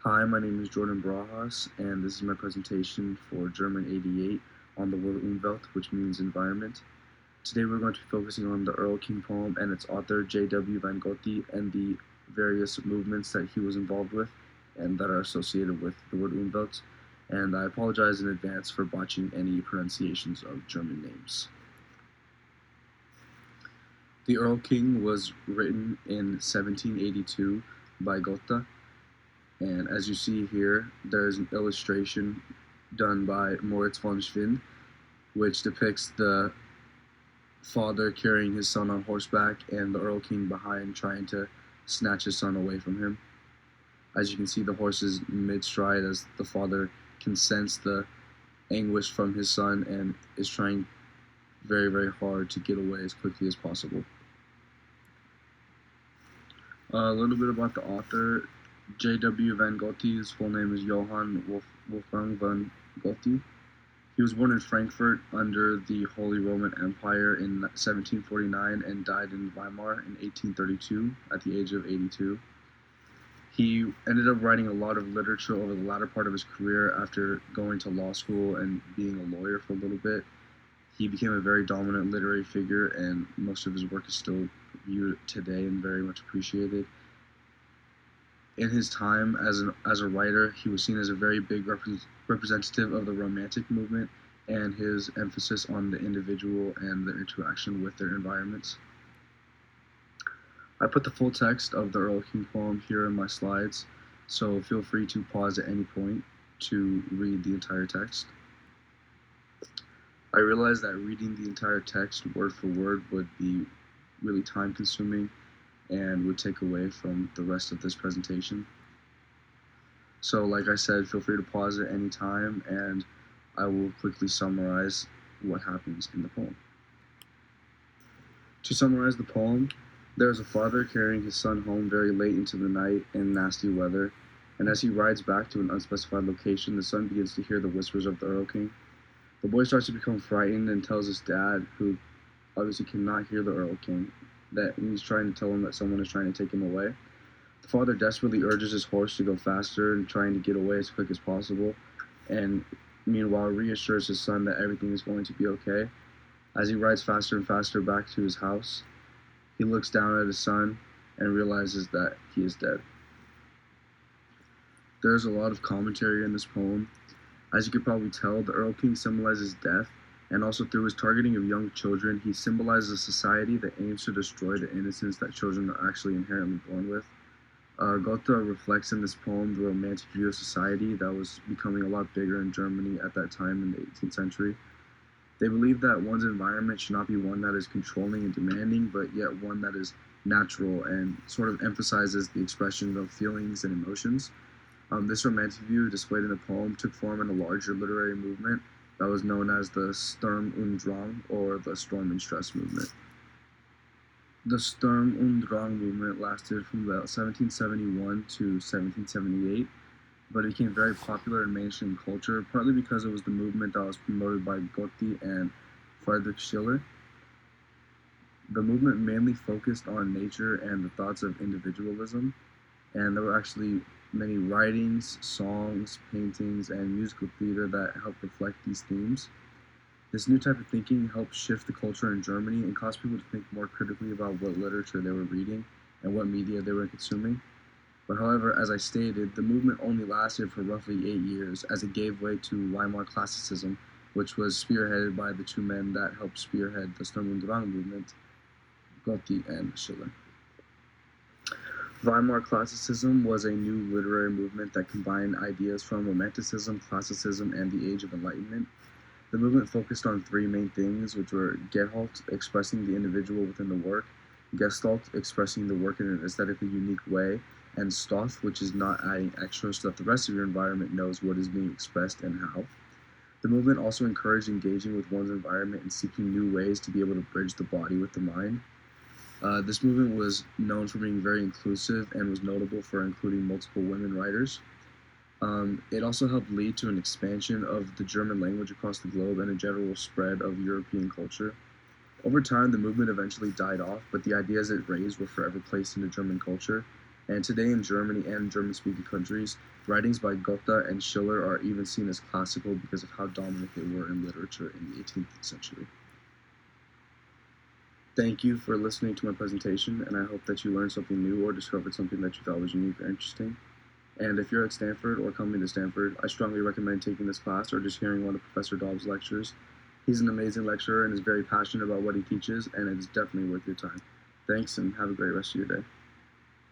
Hi, my name is Jordan Brajas, and this is my presentation for German 88 on the word Umwelt, which means environment. Today we're going to be focusing on the Earl King poem and its author, J.W. Van Gothi, and the various movements that he was involved with and that are associated with the word Umwelt. And I apologize in advance for botching any pronunciations of German names. The Earl King was written in 1782 by Goethe. And as you see here, there's an illustration done by Moritz von Schwind, which depicts the father carrying his son on horseback and the Earl King behind trying to snatch his son away from him. As you can see, the horse is mid-stride as the father can sense the anguish from his son and is trying very, very hard to get away as quickly as possible. A little bit about the author. J.W. Van Gothi, full name is Johann Wolfgang van Gothi. He was born in Frankfurt under the Holy Roman Empire in 1749 and died in Weimar in 1832 at the age of 82. He ended up writing a lot of literature over the latter part of his career after going to law school and being a lawyer for a little bit. He became a very dominant literary figure, and most of his work is still viewed today and very much appreciated. In his time as a writer, he was seen as a very big representative of the Romantic movement and his emphasis on the individual and their interaction with their environments. I put the full text of the Earl King poem here in my slides, so feel free to pause at any point to read the entire text. I realized that reading the entire text word for word would be really time consuming and would take away from the rest of this presentation. So like I said, feel free to pause at any time and I will quickly summarize what happens in the poem. To summarize the poem, there is a father carrying his son home very late into the night in nasty weather, and as he rides back to an unspecified location, the son begins to hear the whispers of the Earl King. The boy starts to become frightened and tells his dad, who obviously cannot hear the Earl King, that he's trying to tell him that someone is trying to take him away. The father desperately urges his horse to go faster and trying to get away as quick as possible, and meanwhile reassures his son that everything is going to be okay. As he rides faster and faster back to his house, he looks down at his son and realizes that he is dead. There's a lot of commentary in this poem. As you could probably tell, the Earl King symbolizes death, and also through his targeting of young children, he symbolizes a society that aims to destroy the innocence that children are actually inherently born with. Goethe reflects in this poem the romantic view of society that was becoming a lot bigger in Germany at that time in the 18th century. They believe that one's environment should not be one that is controlling and demanding, but yet one that is natural and sort of emphasizes the expression of feelings and emotions. This romantic view displayed in the poem took form in a larger literary movement that was known as the Sturm und Drang, or the Storm and Stress movement. The Sturm und Drang movement lasted from about 1771 to 1778, but it became very popular in mainstream culture, partly because it was the movement that was promoted by Goethe and Friedrich Schiller. The movement mainly focused on nature and the thoughts of individualism, and there were actually many writings, songs, paintings, and musical theater that helped reflect these themes. This new type of thinking helped shift the culture in Germany and caused people to think more critically about what literature they were reading and what media they were consuming. But however, as I stated, the movement only lasted for roughly 8 years as it gave way to Weimar classicism, which was spearheaded by the two men that helped spearhead the Sturm und Drang movement, Goethe and Schiller. Weimar classicism was a new literary movement that combined ideas from Romanticism, Classicism, and the Age of Enlightenment. The movement focused on three main things, which were Gehalt, expressing the individual within the work, Gestalt, expressing the work in an aesthetically unique way, and Stoff, which is not adding extra so that the rest of your environment knows what is being expressed and how. The movement also encouraged engaging with one's environment and seeking new ways to be able to bridge the body with the mind. This movement was known for being very inclusive and was notable for including multiple women writers. It also helped lead to an expansion of the German language across the globe and a general spread of European culture. Over time, the movement eventually died off, but the ideas it raised were forever placed into German culture. And today in Germany and German-speaking countries, writings by Goethe and Schiller are even seen as classical because of how dominant they were in literature in the 18th century. Thank you for listening to my presentation, and I hope that you learned something new or discovered something that you thought was unique or interesting. And if you're at Stanford or coming to Stanford, I strongly recommend taking this class or just hearing one of Professor Daub's lectures. He's an amazing lecturer and is very passionate about what he teaches, and it's definitely worth your time. Thanks, and have a great rest of your day.